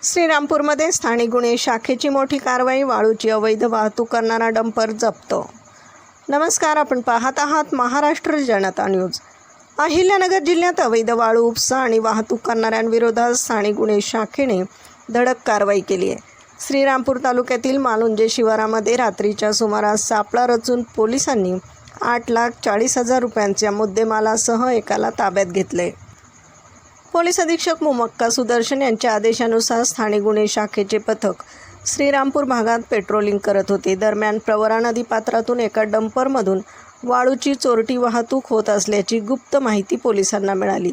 श्रीरामपूरमध्ये स्थानिक गुन्हे शाखेची मोठी कारवाई, वाळूची अवैध वाहतूक करणारा डंपर जप्त। नमस्कार, आपण पाहत आहात महाराष्ट्र जनता न्यूज। अहिल्यानगर जिल्ह्यात अवैध वाळू उपसा आणि वाहतूक करणाऱ्यांविरोधात स्थानिक गुन्हे शाखेने धडक कारवाई केली आहे। श्रीरामपूर तालुक्यातील मालुंजे शिवारामध्ये रात्रीच्या सुमारास सापळा रचून पोलिसांनी 8,40,000 रुपयांच्या मुद्देमालासह एकाला ताब्यात घेतले। पोलीस अधीक्षक मुमक्का सुदर्शन यांच्या आदेशानुसार स्थानिक गुन्हे शाखेचे पथक श्रीरामपूर भागात पेट्रोलिंग करत होते। दरम्यान प्रवरा नदी पात्रातून एका डंपरमधून वाळूची चोरटी वाहतूक होत असल्याची गुप्त माहिती पोलिसांना मिळाली।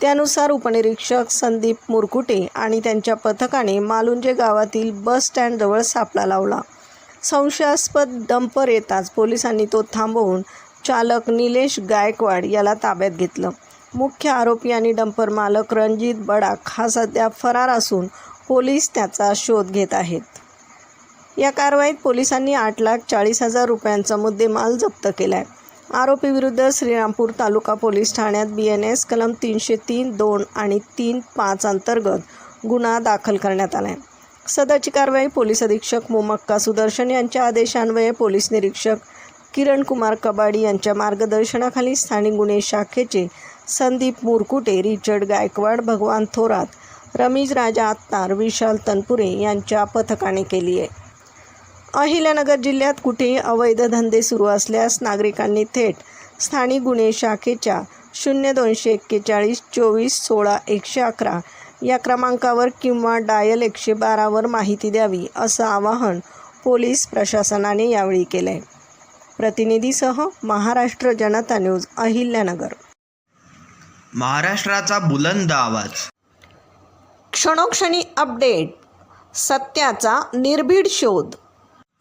त्यानुसार उपनिरीक्षक संदीप मुरकुटे आणि त्यांच्या पथकाने मालुंजे गावातील बस स्टँडजवळ सापळा लावला। संशयास्पद डंपर येताच पोलिसांनी तो थांबवून चालक निलेश गायकवाड याला ताब्यात घेतलं। मुख्य आरोपी आणि डंपर मालक रणजित बडाक हा सध्या फरार असून पोलीस त्याचा शोध घेत आहेत। या कारवाईत पोलिसांनी 8,40,000 रुपयांचा मुद्देमाल जप्त केला आहे। आरोपीविरुद्ध श्रीरामपूर तालुका पोलीस ठाण्यात BNS कलम 303(2) आणि 3(5) अंतर्गत गुन्हा दाखल करण्यात आला आहे। सदरची कारवाई पोलीस अधीक्षक मुमक्का सुदर्शन यांच्या आदेशान्वये पोलीस निरीक्षक किरण कुमार कबाडी यांच्या मार्गदर्शनाखाली स्थानिक गुन्हे शाखेचे संदीप मुरकुटे, रिचर्ड गायकवाड, भगवान थोरात, रमेश राजा आत्तार, विशाल तनपुरे यांच्या पथकाने केली आहे। अहिल्यानगर जिल्ह्यात कुठेही अवैध धंदे सुरू असल्यास नागरिकांनी थेट स्थानिक गुन्हे शाखेच्या 0241 24 16 111 या क्रमांकावर किंवा डायल 112 वर माहिती द्यावी, असं आवाहन पोलीस प्रशासनाने यावेळी केलं आहे। प्रतिनिधीसह महाराष्ट्र जनता न्यूज, अहिल्यानगर। महाराष्ट्राचा बुलंद आवाज, क्षणोक्षणी अपडेट, सत्याचा निर्भीड शोध।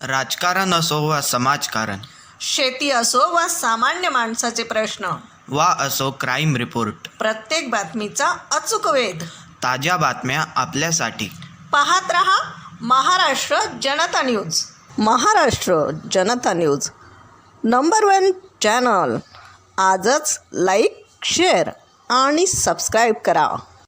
राजकारण असो वा समाजकारण, शेती असो वा सामान्य माणसाचे प्रश्न, वा असो क्राईम रिपोर्ट, प्रत्येक बातमीचा अचूक वेध, ताज्या बातम्या आपल्यासाठी। पाहत रहा महाराष्ट्र जनता न्यूज। महाराष्ट्र जनता न्यूज नंबर 1 चॅनल। आजच लाईक, शेअर आणि सबस्क्राईब करा।